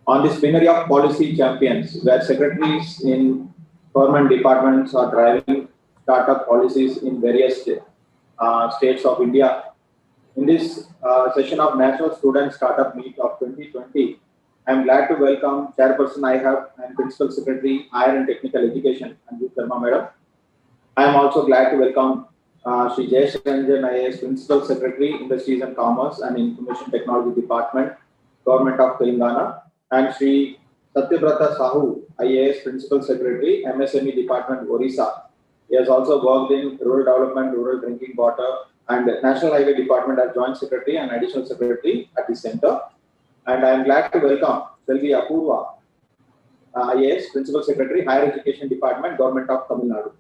on this plenary of policy champions, where secretaries in government departments are driving startup policies in various states of India. In this session of National Student Startup Meet of 2020, I am glad to welcome Chairperson IHAB and Principal Secretary, Higher and Technical Education, Anju Sharma Madam. I am also glad to welcome Sri Jayesh Ranjan IAS, Principal Secretary, Industries and Commerce and Information Technology Department, Government of Telangana, and Sri Satyabrata Sahu, IAS, Principal Secretary, MSME Department, Orissa. He has also worked in Rural Development, Rural Drinking Water, and National Highway Department as Joint Secretary and Additional Secretary at the Center. And I am glad to welcome Selvi Apurva, IAS, Principal Secretary, Higher Education Department, Government of Tamil Nadu.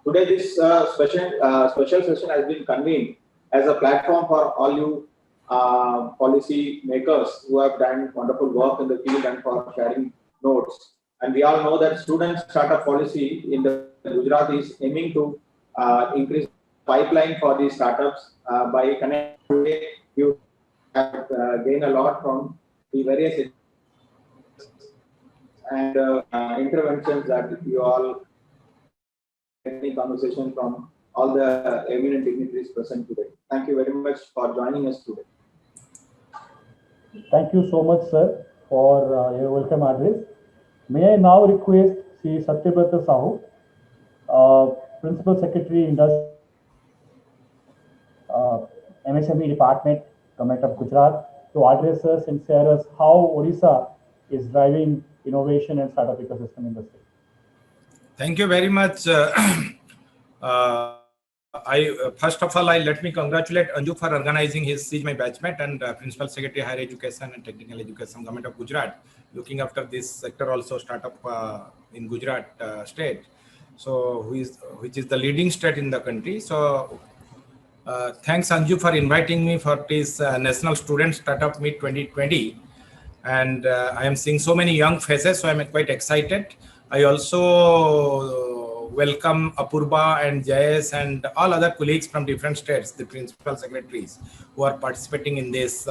Today, this special session has been convened as a platform for all you policy makers who have done wonderful work in the field and for sharing notes. And we all know that student startup policy in the Gujarat is aiming to increase pipeline for these startups by connecting. You have gained a lot from the various and interventions that you all any conversation from all the eminent dignitaries present today. Thank you very much for joining us today. Thank you so much, sir, for your welcome address. May I now request Sri Satyabrata Sahu, Principal Secretary, Industry, MSME Department, Government of Gujarat, to address us and share us how Odisha is driving innovation and startup ecosystem in the state. Thank you very much. First of all, let me congratulate Anju for organizing his my batchmate and Principal Secretary Higher Education and Technical Education, Government of Gujarat, looking after this sector also startup in Gujarat state. So which is the leading state in the country. So thanks Anju for inviting me for this National Student Startup Meet 2020. And I am seeing so many young faces, so I'm quite excited. I also welcome Apurva and Jayesh and all other colleagues from different states, the principal secretaries who are participating in this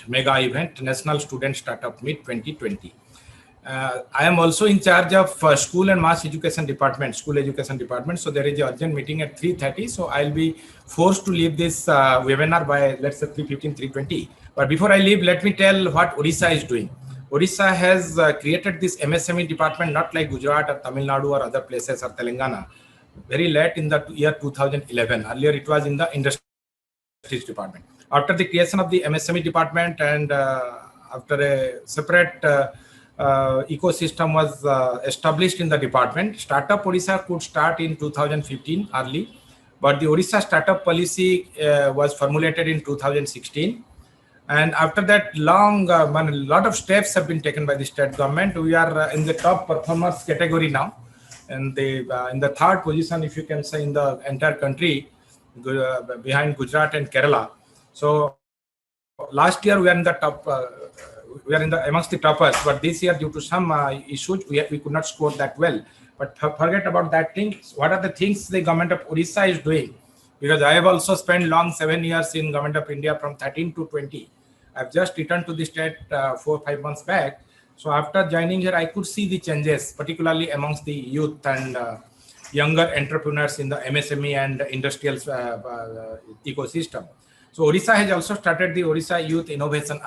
mega event, National Student Startup Meet 2020. I am also in charge of School and Mass Education Department, School Education Department. So there is an urgent meeting at 3:30. So I'll be forced to leave this webinar by, let's say, 3:15, 3:20. But before I leave, let me tell what Odisha is doing. Odisha has created this MSME department, not like Gujarat or Tamil Nadu or other places or Telangana, very late in the year 2011. Earlier, it was in the Industries Department. After the creation of the MSME department and after a separate ecosystem was established in the department, Startup Odisha could start in 2015 early, but the Odisha startup policy was formulated in 2016. And after that, a lot of steps have been taken by the state government. We are in the top performers category now, and in the third position, if you can say, in the entire country, behind Gujarat and Kerala. So last year we are in the top. We are amongst the toppers, but this year, due to some issues, we could not score that well. But forget about that thing. What are the things the government of Odisha is doing? Because I have also spent long 7 years in government of India from 13 to 20. I've just returned to the state 4 or 5 months back. So after joining here, I could see the changes, particularly amongst the youth and younger entrepreneurs in the MSME and industrial ecosystem. So Odisha has also started the Odisha Youth Innovation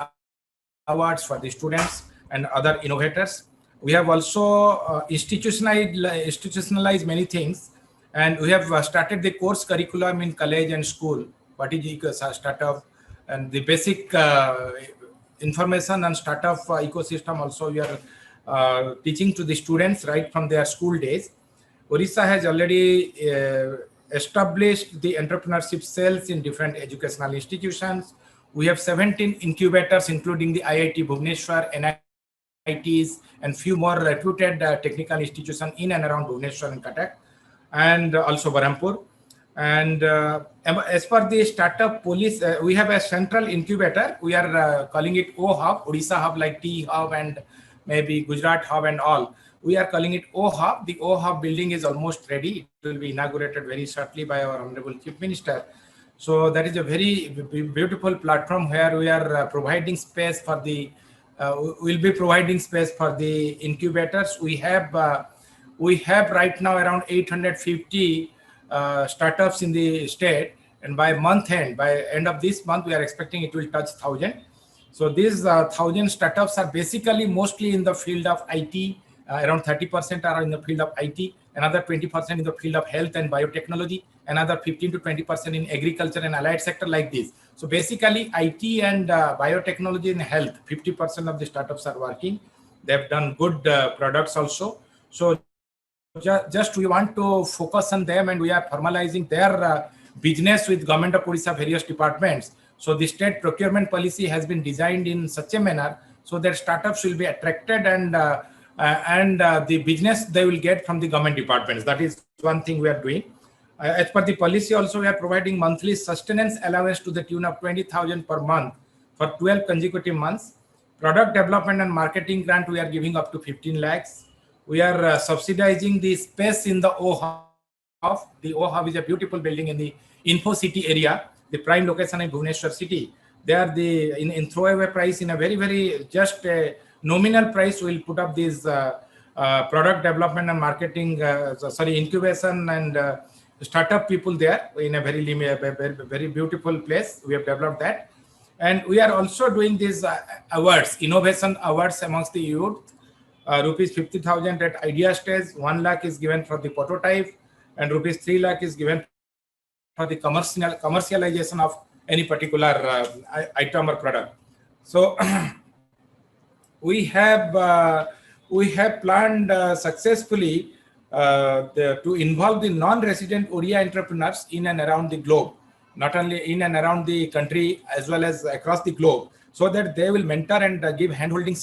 Awards for the students and other innovators. We have also institutionalized many things, and we have started the course curriculum in college and school. What is startup and the basic information and startup ecosystem also we are teaching to the students right from their school days. Odisha has already established the entrepreneurship cells in different educational institutions. We have 17 incubators, including the IIT Bhubaneswar, NITs, and few more reputed technical institutions in and around Bhubaneswar and Cuttack, and also Berhampur. And as per the startup policy, we have a central incubator. We are calling it O-Hub, Odisha Hub, like T-Hub and maybe Gujarat Hub and all. We are calling it O-Hub. The O-Hub building is almost ready. It will be inaugurated very shortly by our Honorable Chief Minister. So that is a very beautiful platform where we are providing space for the, we'll be providing space for the incubators. We have right now around 850 startups in the state, and by end of this month, we are expecting it will touch 1,000. So these 1,000 startups are basically mostly in the field of IT. Around 30% are in the field of IT, another 20% in the field of health and biotechnology, another 15 to 20% in agriculture and allied sector like this. So basically IT and biotechnology and health, 50% of the startups are working. They've done good products also. So just we want to focus on them, and we are formalizing their business with Government of Odisha various departments. So the state procurement policy has been designed in such a manner so that startups will be attracted, and the business they will get from the government departments. That is one thing we are doing. As per the policy also, we are providing monthly sustenance allowance to the tune of 20,000 per month for 12 consecutive months. Product development and marketing grant, we are giving up to 15 lakhs. We are subsidizing the space in the O-Hub. The O-Hub is a beautiful building in the Info City area, the prime location in Bhubaneswar city. They are in throwaway price, in a very just nominal price. We'll put up these product development and marketing, incubation and startup people there in a very beautiful place. We have developed that. And we are also doing these awards, innovation awards amongst the youth. Rupees 50,000 at idea stage, 1 lakh is given for the prototype, and rupees 3 lakh is given for the commercialization of any particular item or product. So we have planned successfully to involve the non-resident Oriya entrepreneurs in and around the globe, not only in and around the country as well as across the globe, so that they will mentor and give handholding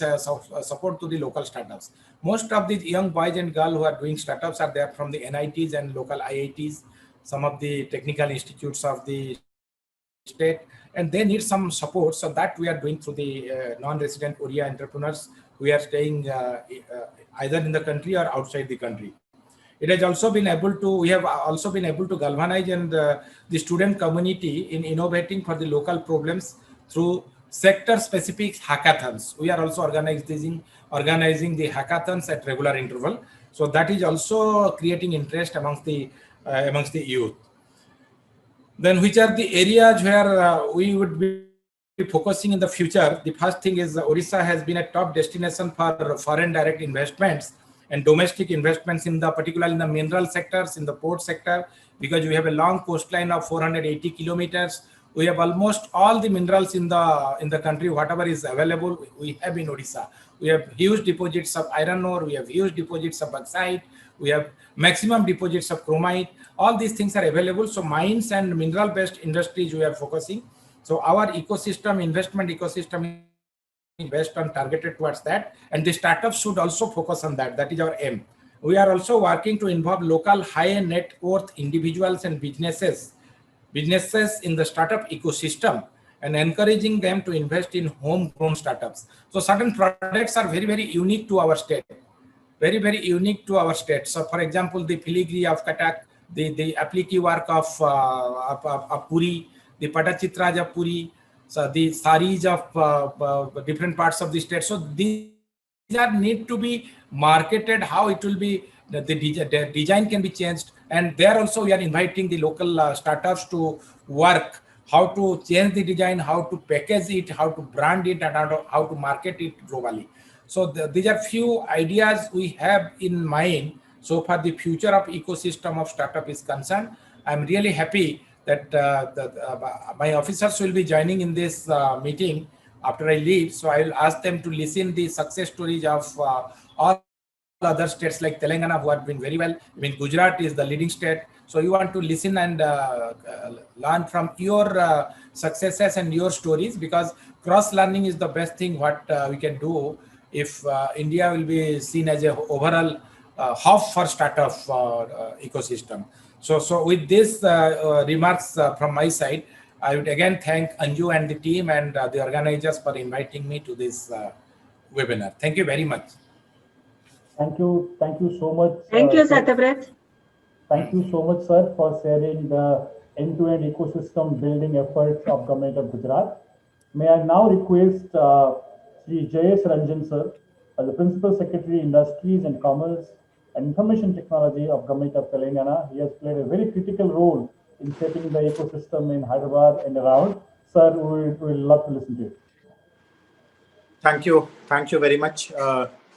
support to the local startups. Most of these young boys and girls who are doing startups are there from the NITs and local IITs, some of the technical institutes of the state, and they need some support. So that we are doing through the non-resident Oriya entrepreneurs. We are staying either in the country or outside the country. It has also been able to, we have also been able to galvanize and the student community in innovating for the local problems through sector-specific hackathons. We are also organizing the hackathons at regular interval. So that is also creating interest amongst the youth. Then which are the areas where we would be focusing in the future? The first thing is Odisha has been a top destination for foreign direct investments and domestic investments, in the particularly in the mineral sectors, in the port sector, because we have a long coastline of 480 kilometers. We have almost all the minerals in the country, whatever is available, we have in Odisha. We have huge deposits of iron ore, we have huge deposits of bauxite, we have maximum deposits of chromite. All these things are available. So mines and mineral-based industries we are focusing. So our ecosystem, investment ecosystem, is based on targeted towards that, and the startups should also focus on that. That is our aim. We are also working to involve local high net worth individuals and businesses in the startup ecosystem and encouraging them to invest in homegrown startups. So certain products are very unique to our state, very unique to our state. So for example, the filigree of Cuttack, the applique work of Puri, the Patachitraj of Puri, so the saris of different parts of the state. So these are need to be marketed, how it will be, the design can be changed. And there also we are inviting the local startups to work, how to change the design, how to package it, how to brand it, and how to market it globally. So these are few ideas we have in mind. So far the future of ecosystem of startup is concerned, I'm really happy that my officers will be joining in this meeting after I leave. So I will ask them to listen the success stories of all other states like Telangana, who have been very well. I mean, Gujarat is the leading state. So you want to listen and learn from your successes and your stories, because cross learning is the best thing what we can do if India will be seen as a overall hub for startup ecosystem. So with this remarks from my side, I would again thank Anju and the team and the organizers for inviting me to this webinar. Thank you very much. Thank you so much. Thank you, Satyabrat. Thank you so much, sir, for sharing the end-to-end ecosystem building efforts of Government of Gujarat. May I now request Sri Jayesh Ranjan sir, the Principal Secretary Industries and Commerce and Information Technology of Government of Telangana. He has played a very critical role in shaping the ecosystem in Hyderabad and around. Sir, we will love to listen to you. Thank you. Thank you very much.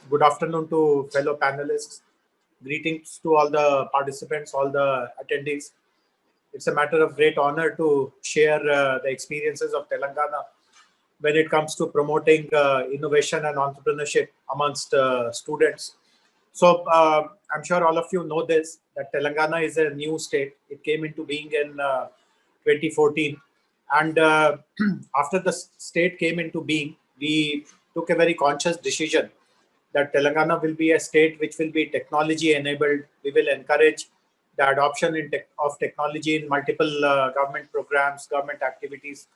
Good afternoon to fellow panelists. Greetings to all the participants, all the attendees. It's a matter of great honor to share the experiences of Telangana when it comes to promoting innovation and entrepreneurship amongst students. So I'm sure all of you know this, that Telangana is a new state. It came into being in 2014. And after the state came into being, we took a very conscious decision that Telangana will be a state which will be technology enabled. We will encourage the adoption of technology in multiple government programs, government activities.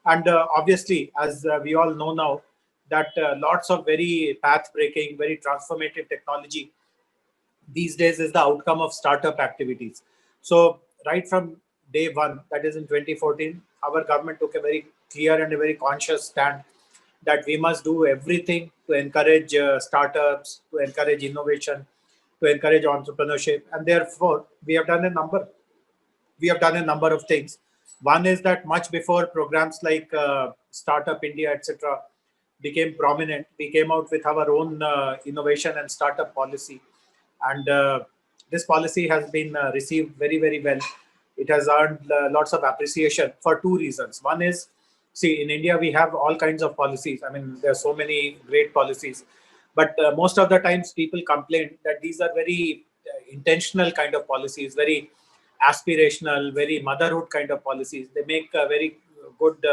And obviously, as we all know now, that lots of very path-breaking, very transformative technology these days is the outcome of startup activities. So right from day one, that is in 2014, our government took a very clear and a very conscious stand that we must do everything to encourage startups, to encourage innovation, to encourage entrepreneurship. And therefore, we have done a number of things. One is that much before programs like Startup India, etc., became prominent, we came out with our own innovation and startup policy. And this policy has been received very, very well. It has earned lots of appreciation for two reasons. One is, see, in India, we have all kinds of policies. I mean, there are so many great policies. But most of the times people complain that these are very intentional kind of policies, very aspirational, very motherhood kind of policies. They make very good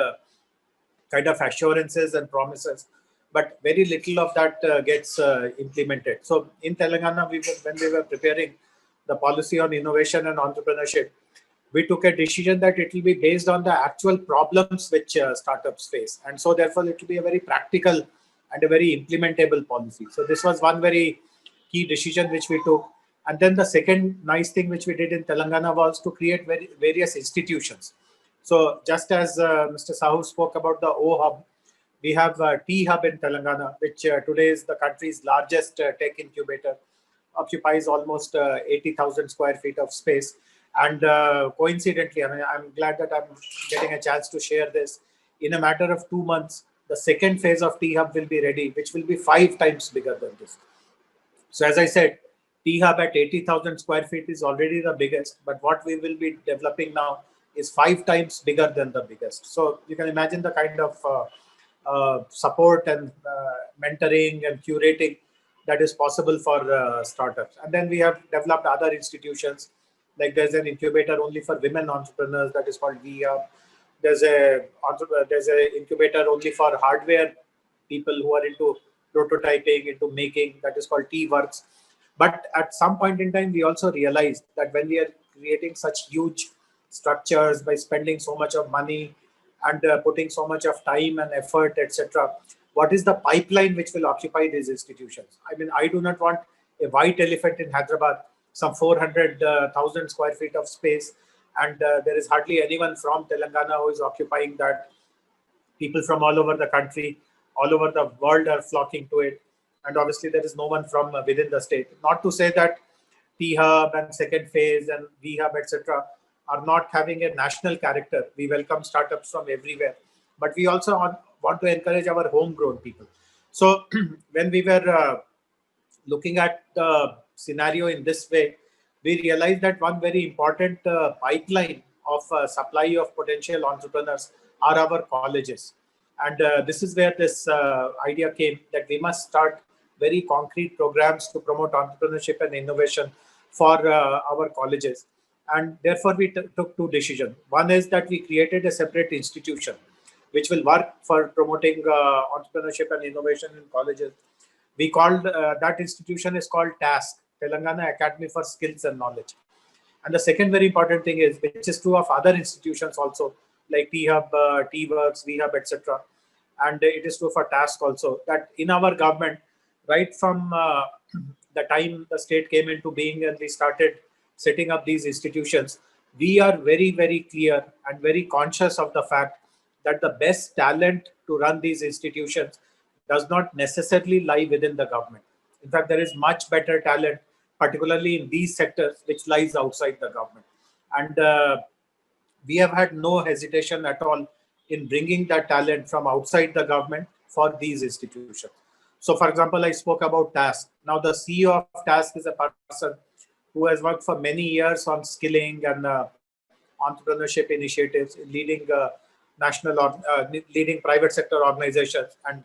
kind of assurances and promises, but very little of that gets implemented. So in Telangana, when we were preparing the policy on innovation and entrepreneurship, we took a decision that it will be based on the actual problems which startups face. And so therefore, it will be a very practical and a very implementable policy. So this was one very key decision which we took. And then the second nice thing which we did in Telangana was to create various institutions. So just as Mr. Sahu spoke about the O Hub, we have T Hub in Telangana, which today is the country's largest tech incubator, occupies almost 80,000 square feet of space. And coincidentally, I mean, I'm glad that I'm getting a chance to share this. In a matter of 2 months, the second phase of T Hub will be ready, which will be 5 times bigger than this. So as I said, T Hub at 80,000 square feet is already the biggest, but what we will be developing now is 5 times bigger than the biggest. So you can imagine the kind of support and mentoring and curating that is possible for startups. And then we have developed other institutions, like there's an incubator only for women entrepreneurs that is called V-Hub. There's a incubator only for hardware people who are into prototyping, into making, that is called T-Works. But at some point in time, we also realized that when we are creating such huge structures by spending so much of money and putting so much of time and effort, etc., what is the pipeline which will occupy these institutions? I mean, I do not want a white elephant in Hyderabad, some 400,000 square feet of space, and there is hardly anyone from Telangana who is occupying that. People from all over the country, all over the world are flocking to it. And obviously, there is no one from within the state. Not to say that T-Hub and second phase and V-Hub, etc., are not having a national character. We welcome startups from everywhere. But we also want to encourage our homegrown people. So when we were looking at the scenario in this way, we realized that one very important pipeline of supply of potential entrepreneurs are our colleges. And this is where this idea came that we must start very concrete programs to promote entrepreneurship and innovation for our colleges. And therefore, we took two decisions. One is that we created a separate institution which will work for promoting entrepreneurship and innovation in colleges. We called that institution is called TASK, Telangana Academy for Skills and Knowledge. And the second very important thing is, which is true of other institutions also, like T-Hub, T-Works, V-Hub, etc. And it is true for TASK also, that in our government, right from the time the state came into being and we started setting up these institutions, we are very, very clear and very conscious of the fact that the best talent to run these institutions does not necessarily lie within the government. In fact, there is much better talent, particularly in these sectors, which lies outside the government. And we have had no hesitation at all in bringing that talent from outside the government for these institutions. So, for example, I spoke about TASC. Now, the CEO of TASC is a person who has worked for many years on skilling and entrepreneurship initiatives, leading leading private sector organizations. And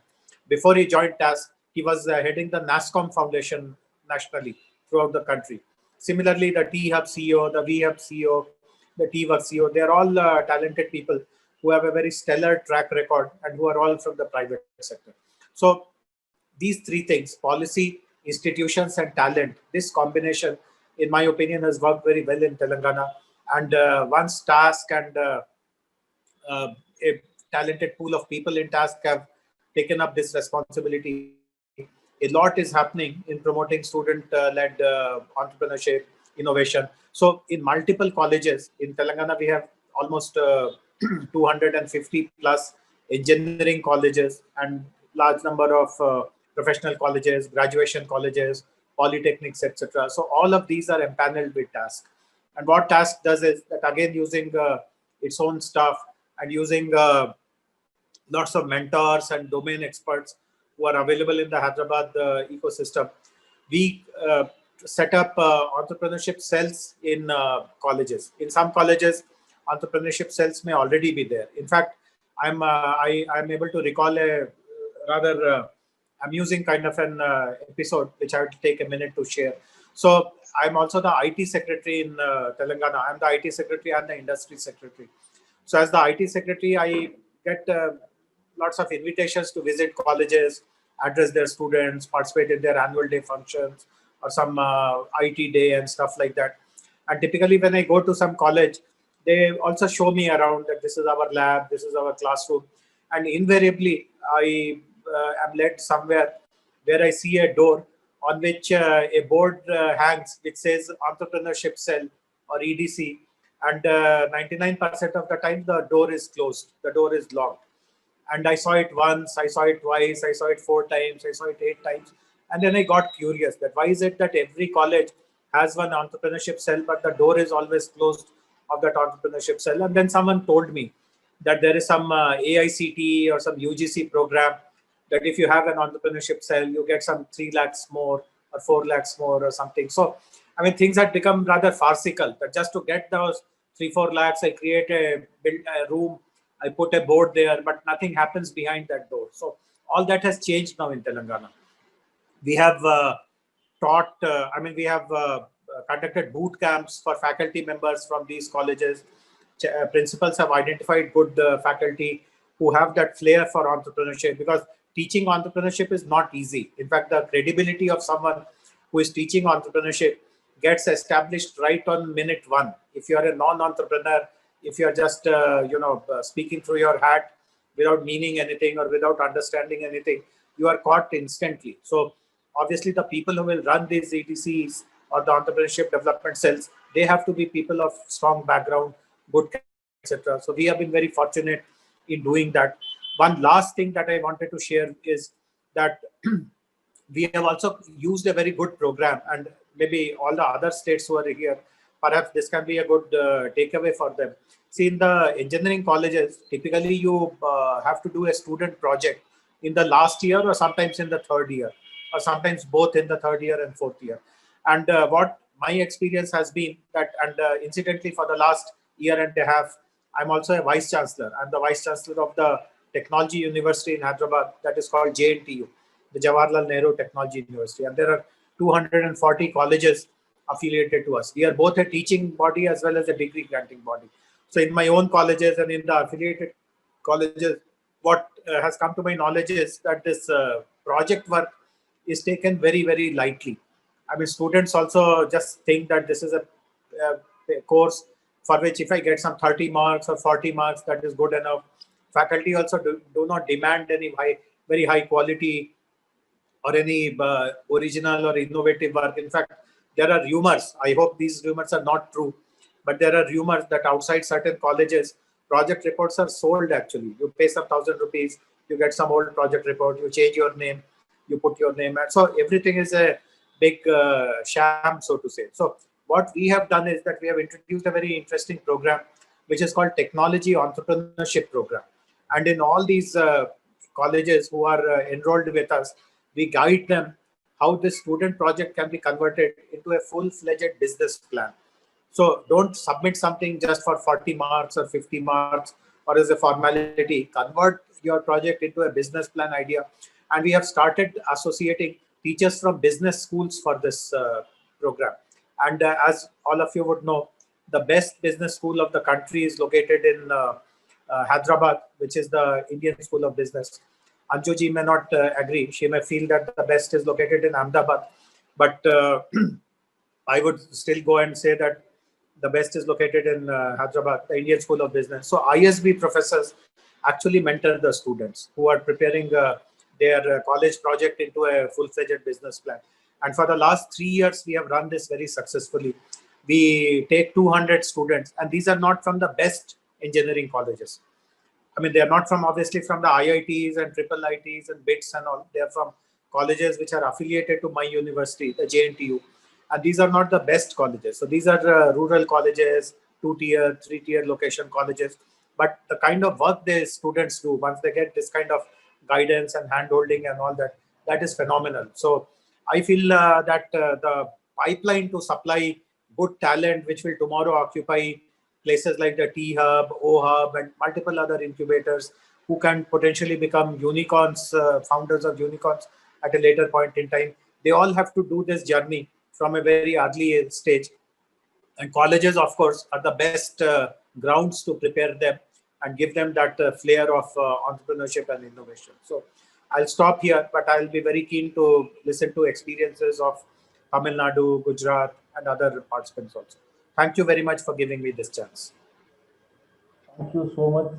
before he joined TASC, he was heading the NASCOM Foundation nationally throughout the country. Similarly, the T-Hub CEO, the V-Hub CEO, the T-Work CEO, they're all talented people who have a very stellar track record and who are all from the private sector. So these three things, policy, institutions, and talent, this combination, in my opinion, has worked very well in Telangana. And once TASC and a talented pool of people in TASC have taken up this responsibility, a lot is happening in promoting student-led entrepreneurship, innovation. So in multiple colleges in Telangana, we have almost 250 plus engineering colleges and large number of professional colleges, graduation colleges, polytechnics, etc. So all of these are empaneled with TASC. And what TASC does is that, again, using its own staff and using lots of mentors and domain experts who are available in the Hyderabad ecosystem, we set up entrepreneurship cells in colleges. In some colleges, entrepreneurship cells may already be there. In fact, I'm able to recall a rather amusing kind of an episode, which I will take a minute to share. So I'm also the IT secretary in Telangana. I'm the IT secretary and the industry secretary. So as the IT secretary, I get lots of invitations to visit colleges, address their students, participate in their annual day functions or some IT day and stuff like that. And typically when I go to some college, they also show me around that this is our lab, this is our classroom. And invariably, I am led somewhere where I see a door on which a board hangs which says Entrepreneurship Cell or EDC. And 99% of the time, the door is closed, the door is locked. And I saw it once, I saw it twice, I saw it 4 times, I saw it 8 times. And then I got curious that why is it that every college has one entrepreneurship cell, but the door is always closed of that entrepreneurship cell. And then someone told me that there is some AICTE or some UGC program that if you have an entrepreneurship cell, you get some 3 lakhs more or 4 lakhs more or something. So, I mean, things had become rather farcical, that just to get those 3-4 lakhs, I create a room, I put a board there, but nothing happens behind that door. So all that has changed now in Telangana. We have we have conducted boot camps for faculty members from these colleges. Principals have identified good faculty who have that flair for entrepreneurship, because teaching entrepreneurship is not easy. In fact, the credibility of someone who is teaching entrepreneurship gets established right on minute 1. If you are a non-entrepreneur, if you are just speaking through your hat without meaning anything or without understanding anything, you are caught instantly. So obviously the people who will run these ETCs or the entrepreneurship development cells, they have to be people of strong background, good, etc. So we have been very fortunate in doing that. One last thing that I wanted to share is that we have also used a very good program, and maybe all the other states who are here, perhaps this can be a good takeaway for them. See, in the engineering colleges, typically you have to do a student project in the last year or sometimes in the 3rd year, or sometimes both in the 3rd year and 4th year. And what my experience has been that, and incidentally for the last year and a half, I'm also a vice chancellor. I'm the vice chancellor of the Technology University in Hyderabad that is called JNTU, the Jawaharlal Nehru Technology University. And there are 240 colleges affiliated to us. We are both a teaching body as well as a degree granting body. So in my own colleges and in the affiliated colleges, what has come to my knowledge is that this project work is taken very, very lightly. I mean, students also just think that this is a course for which if I get some 30 marks or 40 marks, that is good enough. Faculty also do not demand any very high quality or any original or innovative work. In fact, there are rumors, I hope these rumors are not true, but there are rumors that outside certain colleges, project reports are sold actually. You pay some 1,000 rupees, you get some old project report, you change your name, you put your name, and so everything is a big sham, so to say. So what we have done is that we have introduced a very interesting program, which is called Technology Entrepreneurship Program. And in all these colleges who are enrolled with us, we guide them how this student project can be converted into a full-fledged business plan. So don't submit something just for 40 marks or 50 marks or as a formality. Convert your project into a business plan idea. And we have started associating teachers from business schools for this program. And as all of you would know, the best business school of the country is located in Hyderabad, which is the Indian School of Business. Anjuji may not agree. She may feel that the best is located in Ahmedabad. But I would still go and say that the best is located in Hyderabad, the Indian School of Business. So ISB professors actually mentor the students who are preparing their college project into a full-fledged business plan. And for the last 3 years, we have run this very successfully. We take 200 students, and these are not from the best engineering colleges. I mean, they are not from, obviously, from the IITs and triple ITs and BITS and all. They are from colleges which are affiliated to my university, the JNTU. And these are not the best colleges. So these are rural colleges, 2-tier, 3-tier location colleges. But the kind of work the students do once they get this kind of guidance and hand-holding and all that, that is phenomenal. So I feel that the pipeline to supply good talent, which will tomorrow occupy places like the T-Hub, O-Hub, and multiple other incubators who can potentially become unicorns, founders of unicorns at a later point in time. They all have to do this journey from a very early stage. And colleges, of course, are the best grounds to prepare them and give them that flair of entrepreneurship and innovation. So I'll stop here, but I'll be very keen to listen to experiences of Tamil Nadu, Gujarat, and other participants also. Thank you very much for giving me this chance. Thank you so much,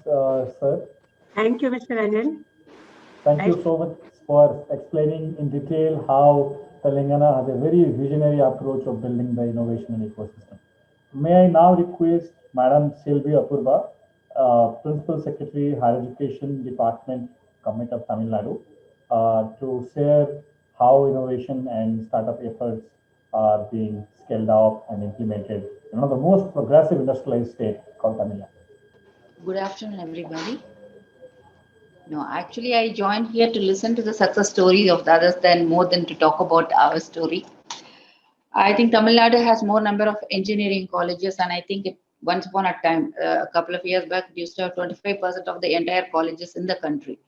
sir. Thank you, Mr. Ranjan. Thank you so much for explaining in detail how Telangana has a very visionary approach of building the innovation and ecosystem. May I now request Madam Sylvia Apurva, Principal Secretary, Higher Education Department, Government of Tamil Nadu, to share how innovation and startup efforts are being scaled up and implemented in one of the most progressive industrialized state called Tamil Nadu. Good afternoon, everybody. No, actually, I joined here to listen to the success stories of the others than more than to talk about our story. I think Tamil Nadu has more number of engineering colleges, and I think once upon a time, a couple of years back, it used to have 25% of the entire colleges in the country.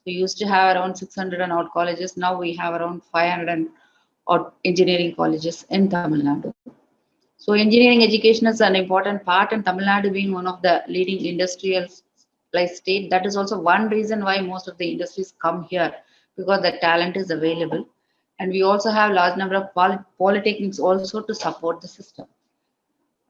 We used to have around 600 and odd colleges. Now we have around 500 and odd engineering colleges in Tamil Nadu. So engineering education is an important part, and Tamil Nadu being one of the leading industrial state, that is also one reason why most of the industries come here, because the talent is available. And we also have large number of polytechnics also to support the system.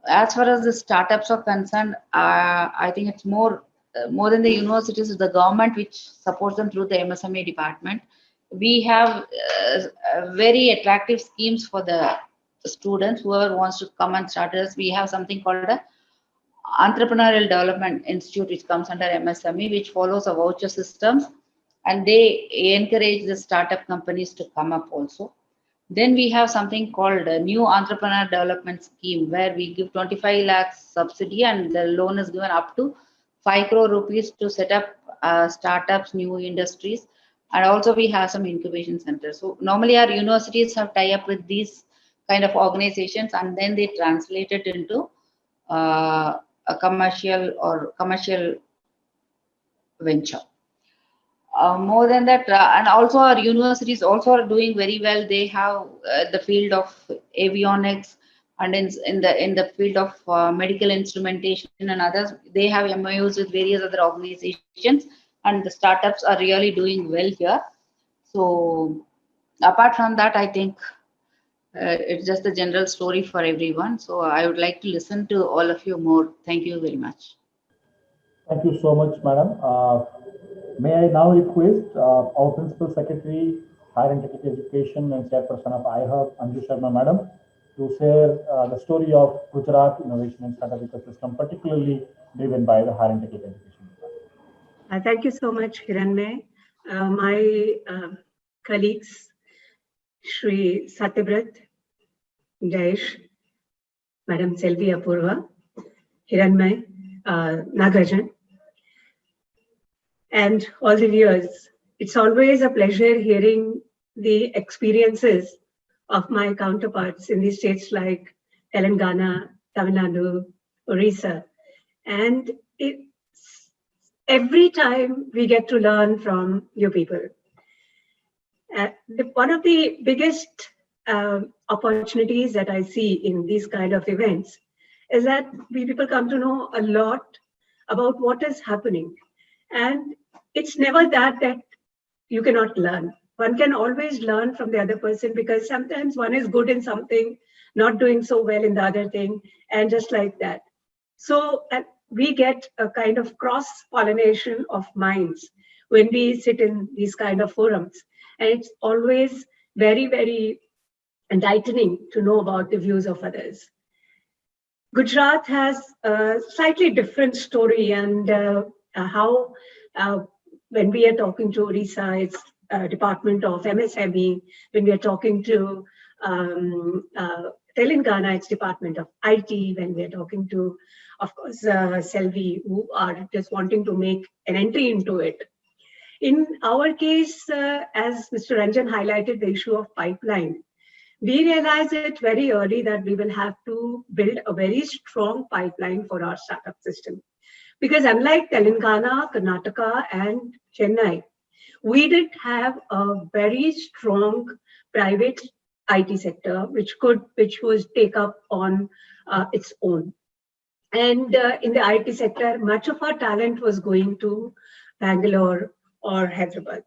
As far as the startups are concerned, I think it's more than the universities, the government which supports them through the MSME department. We have very attractive schemes for the students, whoever wants to come and start us. We have something called a Entrepreneurial Development Institute, which comes under MSME, which follows a voucher systems, and they encourage the startup companies to come up also. Then we have something called a New Entrepreneur Development Scheme, where we give 25 lakhs subsidy, and the loan is given up to 5 crore rupees to set up startups, new industries. And also we have some incubation centers. So normally our universities have tie up with these kind of organizations, and then they translate it into a commercial venture. More than that, and also our universities also are doing very well. They have the field of avionics, and in the field of medical instrumentation and others. They have MOUs with various other organizations, and the startups are really doing well here. So apart from that, I think it's just a general story for everyone. So I would like to listen to all of you more. Thank you very much. Thank you so much, madam. May I now request our Principal Secretary, Higher and Technical Education and Chairperson of IHUB, Anju Sharma, madam, to share the story of Gujarat Innovation and Startup Ecosystem, particularly driven by the Higher and Technical Education Department. Thank you so much, Hiranmay. My colleagues, Shri Satyabrat, Jayesh, Madam Selvi Apurva, Hiranmay, Nagarjan, and all the viewers. It's always a pleasure hearing the experiences of my counterparts in the states like Telangana, Tamil Nadu, Orissa. And every time we get to learn from you people. One of the biggest opportunities that I see in these kind of events is that we people come to know a lot about what is happening. And it's never that you cannot learn. One can always learn from the other person, because sometimes one is good in something, not doing so well in the other thing, and just like that. So we get a kind of cross-pollination of minds when we sit in these kind of forums. And it's always very, very enlightening to know about the views of others. Gujarat has a slightly different story, and how when we are talking to Orissa, it's Department of MSME. When we are talking to Telangana, it's Department of IT. When we are talking to, of course, Selvi, who are just wanting to make an entry into it. In our case, as Mr. Ranjan highlighted the issue of pipeline, we realized it very early that we will have to build a very strong pipeline for our startup system. Because unlike Telangana, Karnataka, and Chennai, we did have a very strong private IT sector, which was take up on its own. And in the IT sector, much of our talent was going to Bangalore or Hyderabad.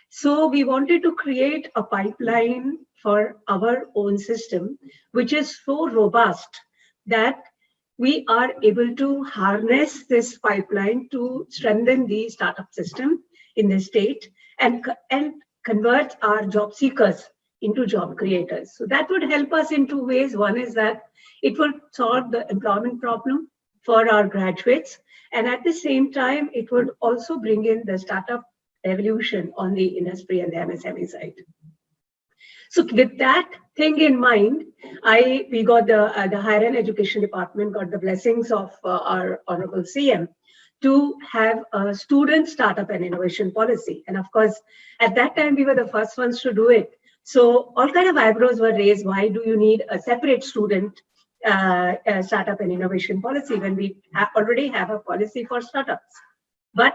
So we wanted to create a pipeline for our own system, which is so robust that we are able to harness this pipeline to strengthen the startup system in the state and convert our job seekers into job creators. So that would help us in two ways. One is that it will solve the employment problem for our graduates. And at the same time, it would also bring in the startup revolution on the industry and the MSME side. So with that thing in mind, we got the Higher and Education Department got the blessings of our Honorable CM to have a student startup and innovation policy. And of course, at that time, we were the first ones to do it. So all kind of eyebrows were raised. Why do you need a separate student startup and innovation policy when we already have a policy for startups? But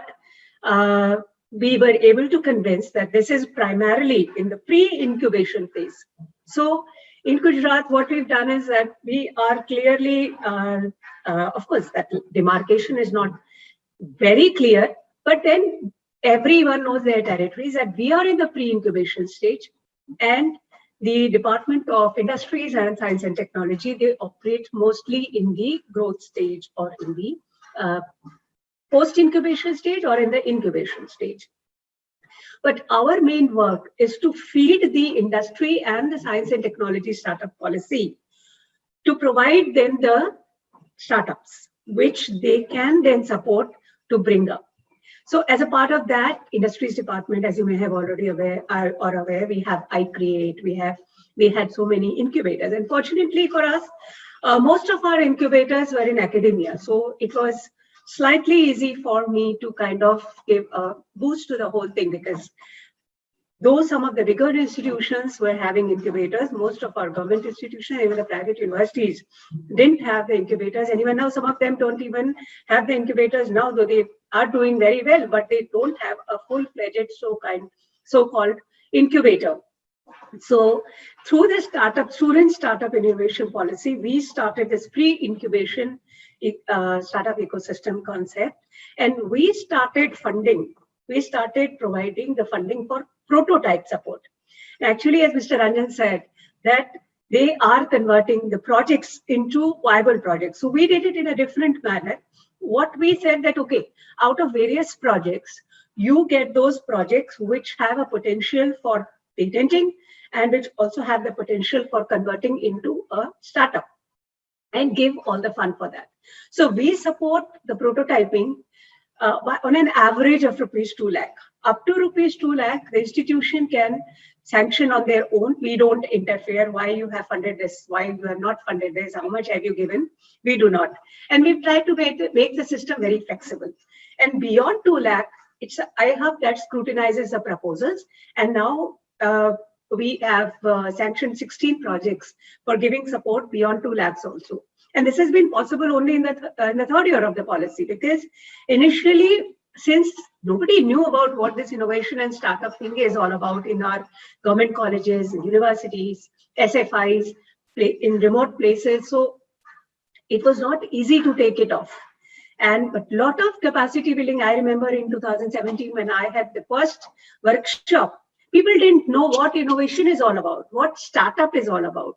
we were able to convince that this is primarily in the pre-incubation phase. So in Gujarat, what we've done is that we are clearly, of course, that demarcation is not very clear, but then everyone knows their territories, that we are in the pre-incubation stage, and the Department of Industries and Science and Technology, they operate mostly in the growth stage or in the post-incubation stage or in the incubation stage. But our main work is to feed the industry and the science and technology startup policy to provide them the startups, which they can then support to bring up. So as a part of that, Industries Department, as you may have already aware, we have iCreate, we had so many incubators. And fortunately for us, most of our incubators were in academia. So it was slightly easy for me to kind of give a boost to the whole thing, because though some of the bigger institutions were having incubators, most of our government institutions, even the private universities, didn't have the incubators. And even now, some of them don't even have the incubators now, though they are doing very well, but they don't have a full-fledged so-called incubator. So through the student startup innovation policy, we started this pre-incubation startup ecosystem concept, and we started funding. We started providing the funding for prototype support. Actually, as Mr. Ranjan said, that they are converting the projects into viable projects. So we did it in a different manner. What we said that, okay, out of various projects, you get those projects which have a potential for patenting and which also have the potential for converting into a startup and give all the fund for that. So we support the prototyping on an average of rupees 2 lakh. Up to rupees 2 lakh, the institution can sanction on their own. We don't interfere. Why you have funded this? Why you have not funded this? How much have you given? We do not. And we've tried to make the system very flexible. And beyond 2 lakh, it's iHub that scrutinizes the proposals. And now we have sanctioned 16 projects for giving support beyond 2 lakhs also. And this has been possible only in the third year of the policy, because initially, since nobody knew about what this innovation and startup thing is all about in our government colleges, universities, SFIs, in remote places, so it was not easy to take it off. And a lot of capacity building, I remember in 2017 when I had the first workshop, people didn't know what innovation is all about, what startup is all about.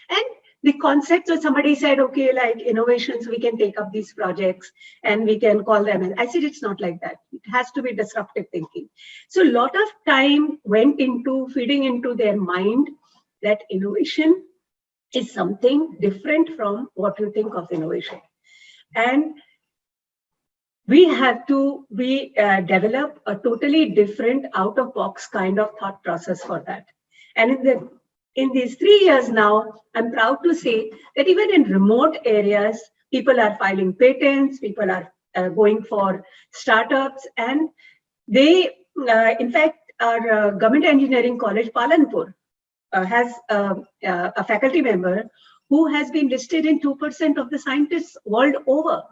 And the concept, so somebody said, okay, like innovations, we can take up these projects and we can call them. And I said, it's not like that. It has to be disruptive thinking. So a lot of time went into feeding into their mind that innovation is something different from what you think of innovation. And we have to develop a totally different out-of-box kind of thought process for that. And in these 3 years now, I'm proud to say that even in remote areas, people are filing patents, people are going for startups, and they, in fact, our government engineering college, Palanpur, has a faculty member who has been listed in 2% of the scientists world over.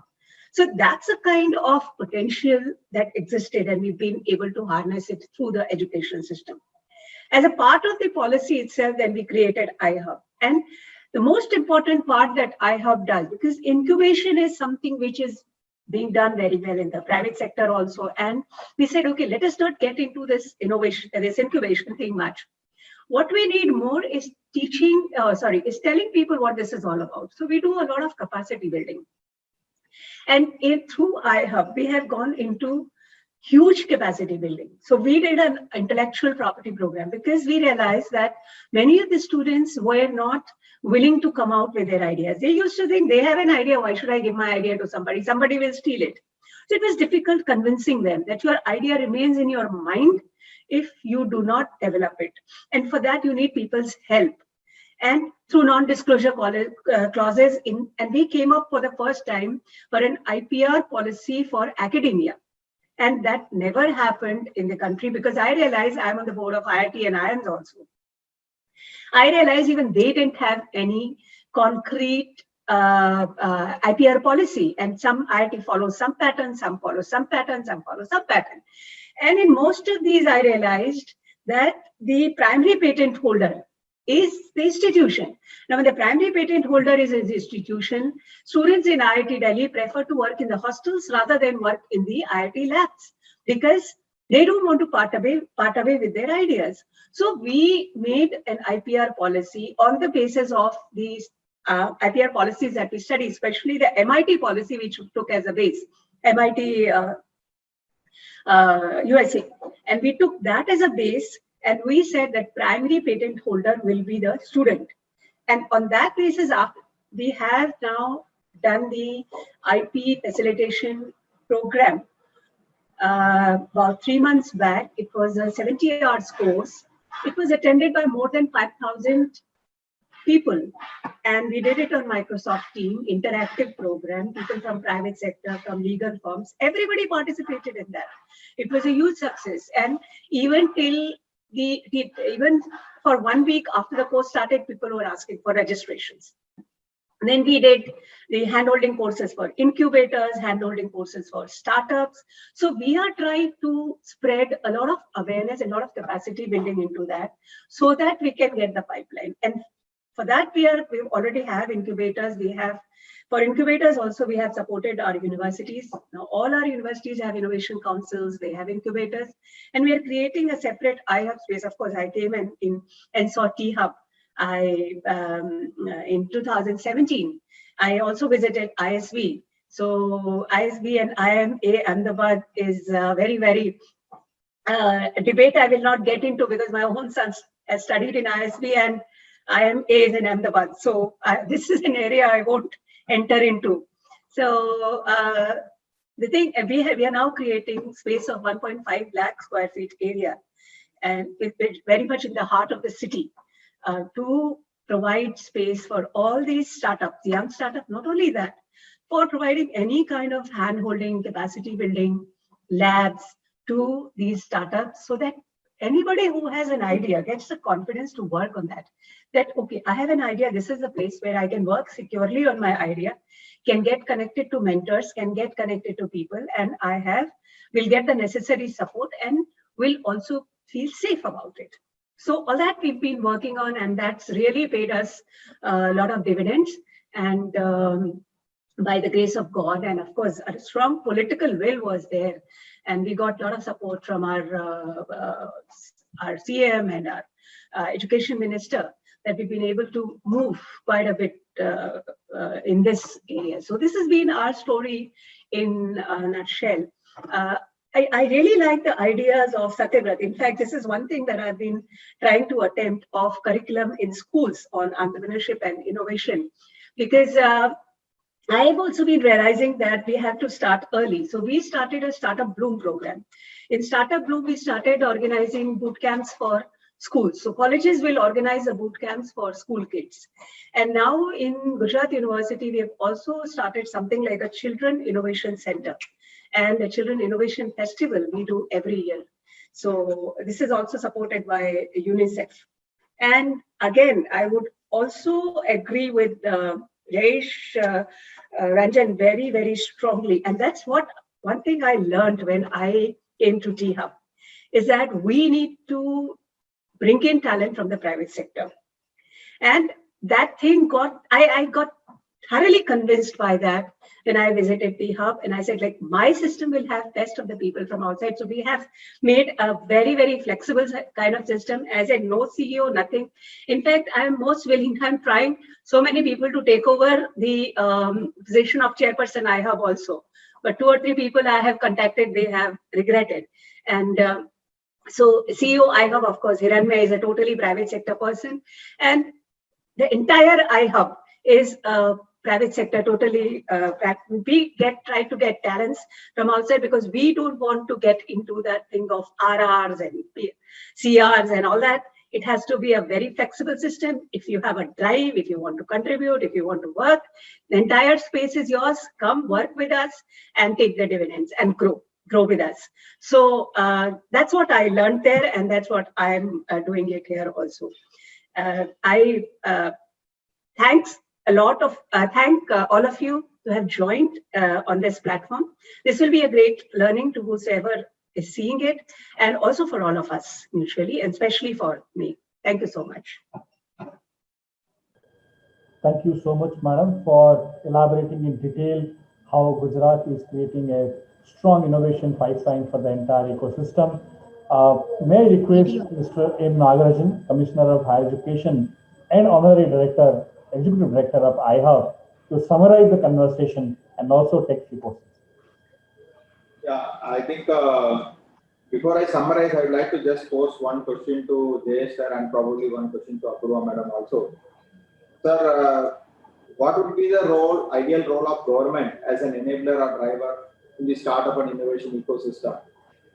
So that's a kind of potential that existed, and we've been able to harness it through the education system. As a part of the policy itself, then we created iHub. And the most important part that iHub does, because incubation is something which is being done very well in the private sector also. And we said, okay, let us not get into this innovation, this incubation thing much. What we need more is is telling people what this is all about. So we do a lot of capacity building. And through iHub, we have gone into huge capacity building. So we did an intellectual property program because we realized that many of the students were not willing to come out with their ideas. They used to think they have an idea, why should I give my idea to somebody? Somebody will steal it. So it was difficult convincing them that your idea remains in your mind if you do not develop it. And for that, you need people's help. And through non-disclosure clauses, and we came up for the first time for an IPR policy for academia. And that never happened in the country because I realized I'm on the board of IIT and IIMS also. I realized even they didn't have any concrete IPR policy, and some IIT follows some pattern, some follow some pattern, some follow some pattern. And in most of these, I realized that the primary patent holder is the institution. Now, when the primary patent holder is an institution, students in IIT Delhi prefer to work in the hostels rather than work in the IIT labs because they don't want to part away with their ideas. So we made an IPR policy on the basis of these IPR policies that we study, especially the MIT policy, which we took as a base, MIT USA. And we took that as a base. And we said that primary patent holder will be the student. And on that basis, we have now done the IP facilitation program about 3 months back. It was a 70-hour course. It was attended by more than 5,000 people. And we did it on Microsoft Teams, interactive program, people from private sector, from legal firms, everybody participated in that. It was a huge success. And even even for 1 week after the course started, people were asking for registrations. And then we did the handholding courses for incubators, handholding courses for startups. So we are trying to spread a lot of awareness, a lot of capacity building into that so that we can get the pipeline. And for that, we already have incubators. For incubators also, we have supported our universities. Now, all our universities have innovation councils, they have incubators, and we are creating a separate iHub space. Of course, I came in and saw T-Hub in 2017. I also visited ISV. So ISV and IMA Ahmedabad is very, very a debate I will not get into because my own son has studied in ISB, and IMA is in Ahmedabad. So this is an area I won't enter into. So the thing, we are now creating space of 1.5 lakh square feet area, and it's very much in the heart of the city, to provide space for all these startups, young startups. Not only that, for providing any kind of hand-holding, capacity building, labs to these startups, so that anybody who has an idea gets the confidence to work on that. That, okay, I have an idea, this is a place where I can work securely on my idea, can get connected to mentors, can get connected to people, and will get the necessary support and will also feel safe about it. So all that we've been working on, and that's really paid us a lot of dividends. And by the grace of God, and of course, a strong political will was there, and we got a lot of support from our CM and our education minister, that we've been able to move quite a bit in this area. So this has been our story in a nutshell. I really like the ideas of Satyavrat. In fact, this is one thing that I've been trying to attempt of curriculum in schools on entrepreneurship and innovation, because I've also been realizing that we have to start early. So we started a Startup Bloom program. In Startup Bloom, we started organizing boot camps for schools. So colleges will organize a boot camps for school kids. And now in Gujarat University, we have also started something like a Children Innovation Center and a Children Innovation Festival we do every year. So this is also supported by UNICEF. And again, I would also agree with Jayesh Ranjan very, very strongly. And that's what one thing I learned when I came to T-Hub, is that we need to bring in talent from the private sector. And that thing I got thoroughly convinced by that when I visited T-Hub, and I said, like, my system will have best of the people from outside. So we have made a very, very flexible kind of system. As in, no CEO, nothing. In fact, I'm most willing, I'm trying so many people to take over the position of chairperson iHub also. But 2 or 3 people I have contacted, they have regretted. And so CEO iHub, of course, Hiranmaya is a totally private sector person. And the entire iHub is private sector, totally. We try to get talents from outside, because we don't want to get into that thing of RRs and CRs and all that. It has to be a very flexible system. If you have a drive, if you want to contribute, if you want to work, the entire space is yours. Come work with us and take the dividends and grow with us. So that's what I learned there, and that's what I'm doing it here also. I thank all of you to have joined on this platform. This will be a great learning to whosoever is seeing it, and also for all of us mutually, and especially for me. Thank you so much. Thank you so much, madam, for elaborating in detail how Gujarat is creating a strong innovation pipeline for the entire ecosystem. May I request Mr. M. Nagarajan, Commissioner of Higher Education and Honorary Director, Executive Director of iHub, to summarize the conversation and also take few questions. Yeah, I think before I summarize, I would like to just pose one question to Jayesh sir and probably one question to Apurva madam also. Sir, what would be the ideal role of government as an enabler or driver in the startup and innovation ecosystem?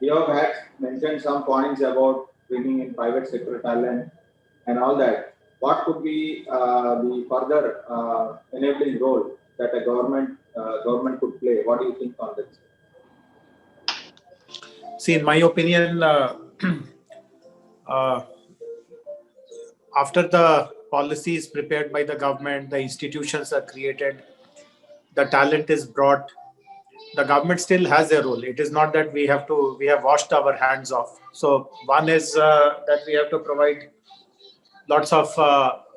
You have had mentioned some points about bringing in private sector talent and all that. What could be the further enabling role that a government could play? What do you think on this? See, in my opinion, after the policies prepared by the government, the institutions are created, the talent is brought, the government still has a role. It is not that we have washed our hands off. So one is that we have to provide lots of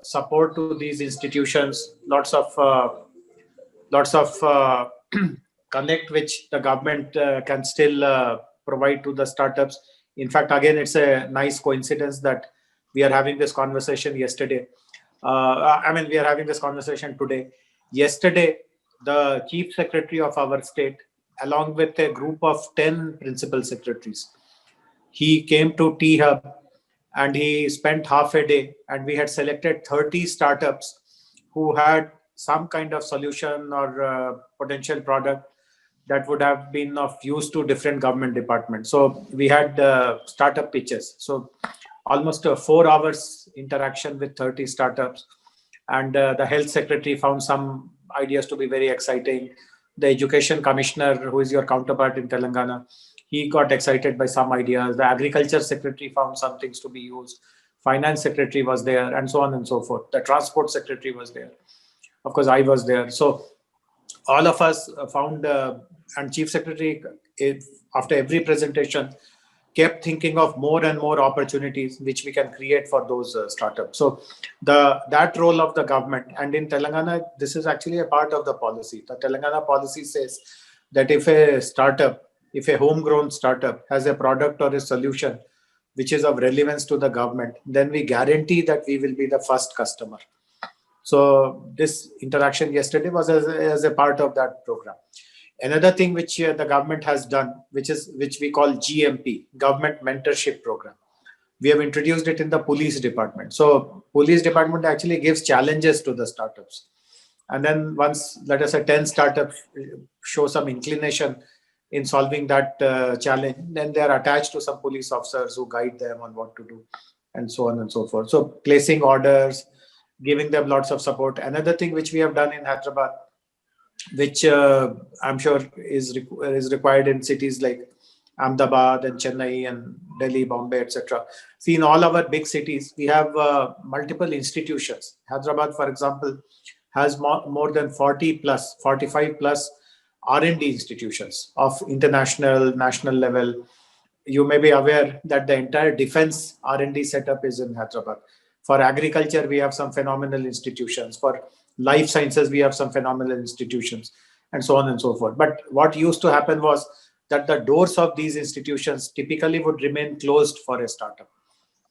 support to these institutions, lots of connect which the government can still provide to the startups. In fact, again, it's a nice coincidence that we are having this conversation yesterday. We are having this conversation today. Yesterday, the Chief Secretary of our state, along with a group of 10 principal secretaries, he came to T-Hub and he spent half a day, and we had selected 30 startups who had some kind of solution or potential product that would have been of use to different government departments. So we had startup pitches. So almost 4 hours interaction with 30 startups. And the health secretary found some ideas to be very exciting. The education commissioner, who is your counterpart in Telangana, he got excited by some ideas. The agriculture secretary found some things to be used. Finance secretary was there, and so on and so forth. The transport secretary was there. Of course, I was there. So all of us found, and chief secretary, after every presentation, kept thinking of more and more opportunities which we can create for those startups. So that role of the government, and in Telangana, this is actually a part of the policy. The Telangana policy says that if a homegrown startup has a product or a solution which is of relevance to the government, then we guarantee that we will be the first customer. So this interaction yesterday was as a part of that program. Another thing which the government has done, which we call GMP, Government Mentorship Program. We have introduced it in the police department. So police department actually gives challenges to the startups. And then once, let us say 10 startups show some inclination in solving that challenge, then they are attached to some police officers who guide them on what to do, and so on and so forth. So placing orders, giving them lots of support. Another thing which we have done in Hyderabad, which I'm sure is required in cities like Ahmedabad and Chennai and Delhi, Bombay, etc. See, in all our big cities, we have multiple institutions. Hyderabad, for example, has more than 45 plus R&D institutions of international, national level. You may be aware that the entire defense R&D setup is in Hyderabad. For agriculture, we have some phenomenal institutions. For life sciences, we have some phenomenal institutions, and so on and so forth. But what used to happen was that the doors of these institutions typically would remain closed for a startup.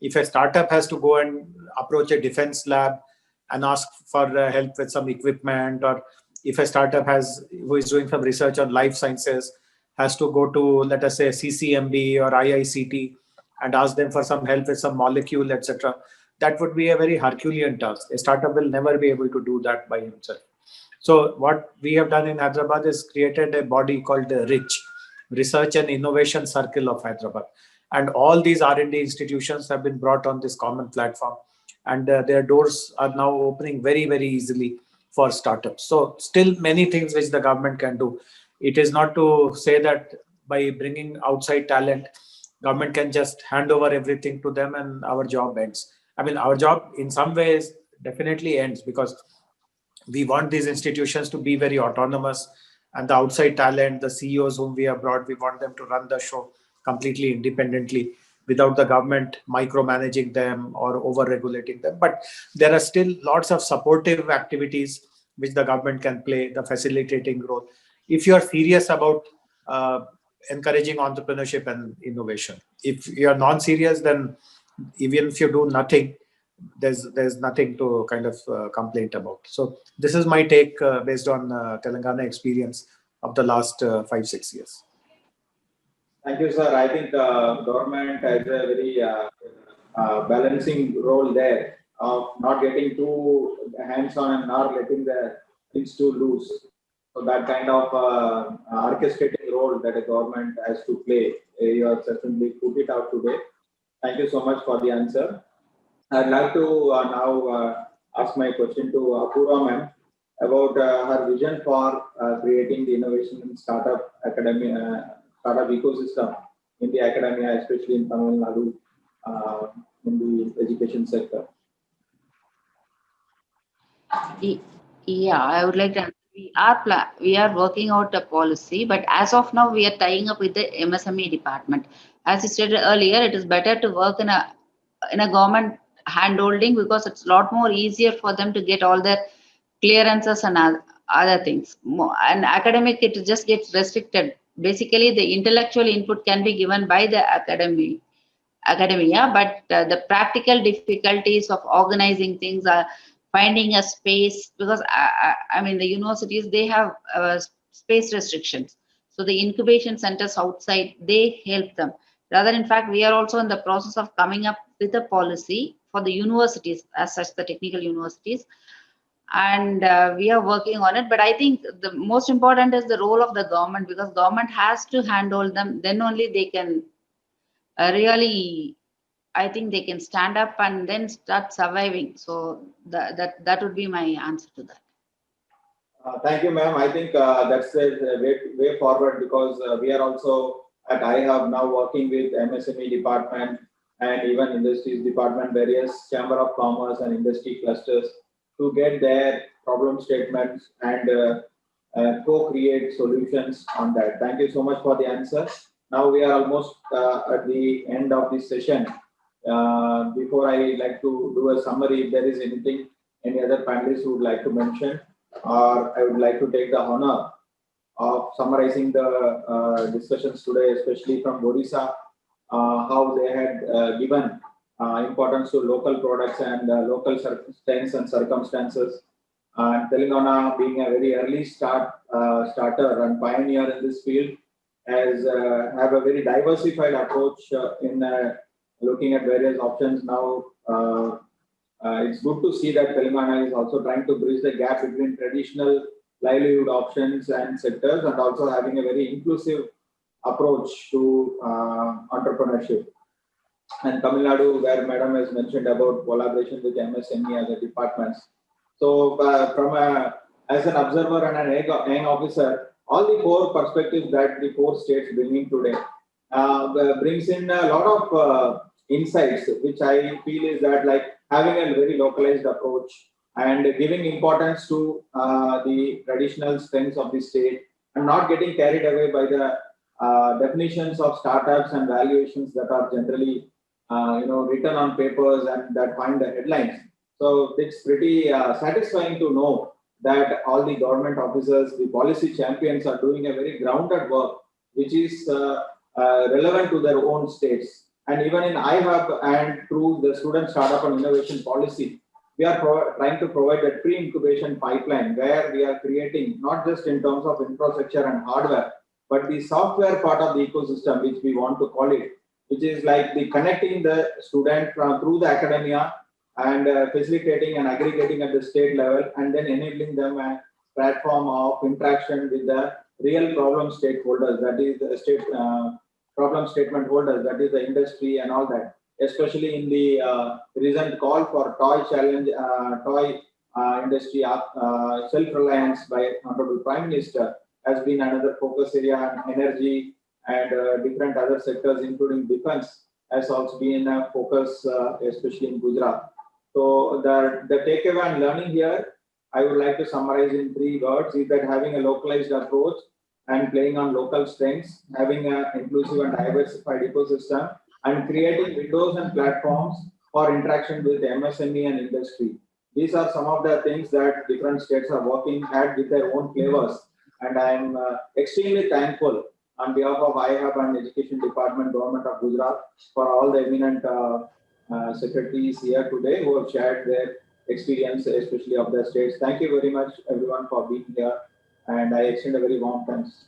If a startup has to go and approach a defense lab and ask for help with some equipment, or if a startup who is doing some research on life sciences has to go to, let us say, CCMB or IICT and ask them for some help with some molecule, etc., that would be a very Herculean task. A startup will never be able to do that by himself. So what we have done in Hyderabad is created a body called the RICH, Research and Innovation Circle of Hyderabad. And all these R&D institutions have been brought on this common platform. And their doors are now opening very, very easily for startups. So still many things which the government can do. It is not to say that by bringing outside talent, government can just hand over everything to them and our job ends. I mean, our job in some ways definitely ends, because we want these institutions to be very autonomous, and the outside talent, the CEOs whom we have brought, we want them to run the show completely independently without the government micromanaging them or over-regulating them. But there are still lots of supportive activities which the government can play, the facilitating role, if you are serious about encouraging entrepreneurship and innovation. If you are non-serious, then even if you do nothing, there's nothing to kind of complain about. So this is my take based on Telangana experience of the last 5-6 years. Thank you, sir. I think government has a very balancing role there of not getting too hands-on and not letting the things too loose. So that kind of orchestrating role that a government has to play, you have certainly put it out today. Thank you so much for the answer. I'd like to now ask my question to Apurva ma'am about her vision for creating the innovation and startup ecosystem in the academia, especially in Tamil Nadu, in the education sector. Yeah, I would like to answer. We are working out a policy, but as of now, we are tying up with the MSME department. As you stated earlier, it is better to work in a government handholding, because it's a lot more easier for them to get all their clearances and other things. And academic, it just gets restricted. Basically, the intellectual input can be given by the academia, but the practical difficulties of organizing things are finding a space, because I mean, the universities, they have space restrictions. So the incubation centers outside, they help them. Rather, in fact, we are also in the process of coming up with a policy for the universities, as such, the technical universities. And we are working on it. But I think the most important is the role of the government, because government has to handle them. Then only they can really, I think they can stand up and then start surviving. So that would be my answer to that. Thank you, ma'am. I think that's the way forward, because we are also at iHub now working with MSME department and even industries department, various chamber of commerce and industry clusters to get their problem statements and co-create solutions on that. Thank you so much for the answer. Now we are almost at the end of this session. Before I like to do a summary, if there is anything any other panelists would like to mention, or I would like to take the honor of summarizing the discussions today, especially from Odisha, how they had given importance to local products and local strengths and circumstances. And Telangana, being a very early starter and pioneer in this field, has have a very diversified approach in looking at various options now. It's good to see that Telangana is also trying to bridge the gap between traditional livelihood options and sectors, and also having a very inclusive approach to entrepreneurship. And Tamil Nadu, where Madam has mentioned about collaboration with MSME as a departments. So, as an observer and an young officer, all the four perspectives that the four states bring in today brings in a lot of insights, which I feel is that, like, having a very localized approach and giving importance to the traditional strengths of the state, and not getting carried away by the definitions of startups and valuations that are generally written on papers and that find the headlines. So it's pretty satisfying to know that all the government officers, the policy champions, are doing a very grounded work, which is relevant to their own states. And even in iHub and through the student startup and innovation policy, we are trying to provide a pre-incubation pipeline where we are creating, not just in terms of infrastructure and hardware, but the software part of the ecosystem, which we want to call it, which is like the connecting the student through the academia and facilitating and aggregating at the state level, and then enabling them a platform of interaction with the real problem stakeholders, that is the state problem statement holders, that is the industry and all that. Especially in the recent call for toy challenge, toy industry self-reliance by Honorable Prime Minister has been another focus area, and energy and different other sectors, including defense, has also been a focus, especially in Gujarat. So the takeaway and learning here, I would like to summarize in 3 words, is that having a localized approach and playing on local strengths, having an inclusive and diversified ecosystem, and creating windows and platforms for interaction with MSME and industry. These are some of the things that different states are working at with their own flavors. And I'm extremely thankful on behalf of iHub and Education Department, Government of Gujarat, for all the eminent secretaries here today who have shared their experience, especially of the states. Thank you very much, everyone, for being here. And I extend a very warm thanks.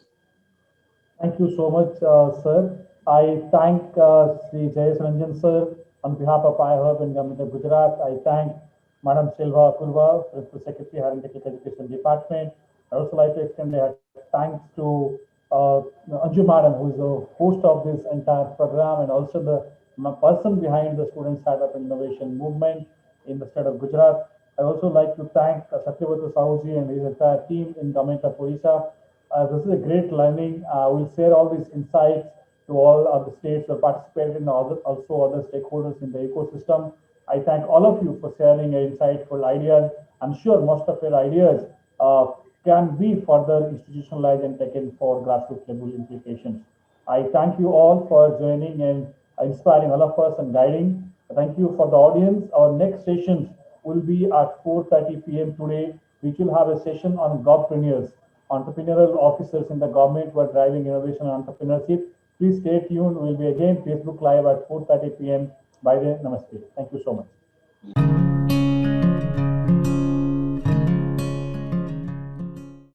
Thank you so much, sir. I thank Sri Jayesh Ranjan sir on behalf of iHub and Government of Gujarat. I thank Madam Silva Apurva, Principal Secretary, Higher and Technical Education Department. I also like to extend a thanks to Anju Madam, who is the host of this entire program, and also the person behind the Student Startup and Innovation Movement in the state of Gujarat. I also like to thank Satyavrat Sahuji and his entire team in Government of Odisha. This is a great learning. We'll share all these insights to all other states that participated and also other stakeholders in the ecosystem. I thank all of you for sharing your insightful ideas. I'm sure most of your ideas can be further institutionalized and taken for grassroots level implications. I thank you all for joining and inspiring all of us and guiding. Thank you for the audience. Our next sessions will be at 4:30 p.m. today, which will have a session on govpreneurs, entrepreneurial officers in the government who are driving innovation and entrepreneurship. Please stay tuned. We'll be again Facebook Live at 4:30 p.m. By then, namaste. Thank you so much.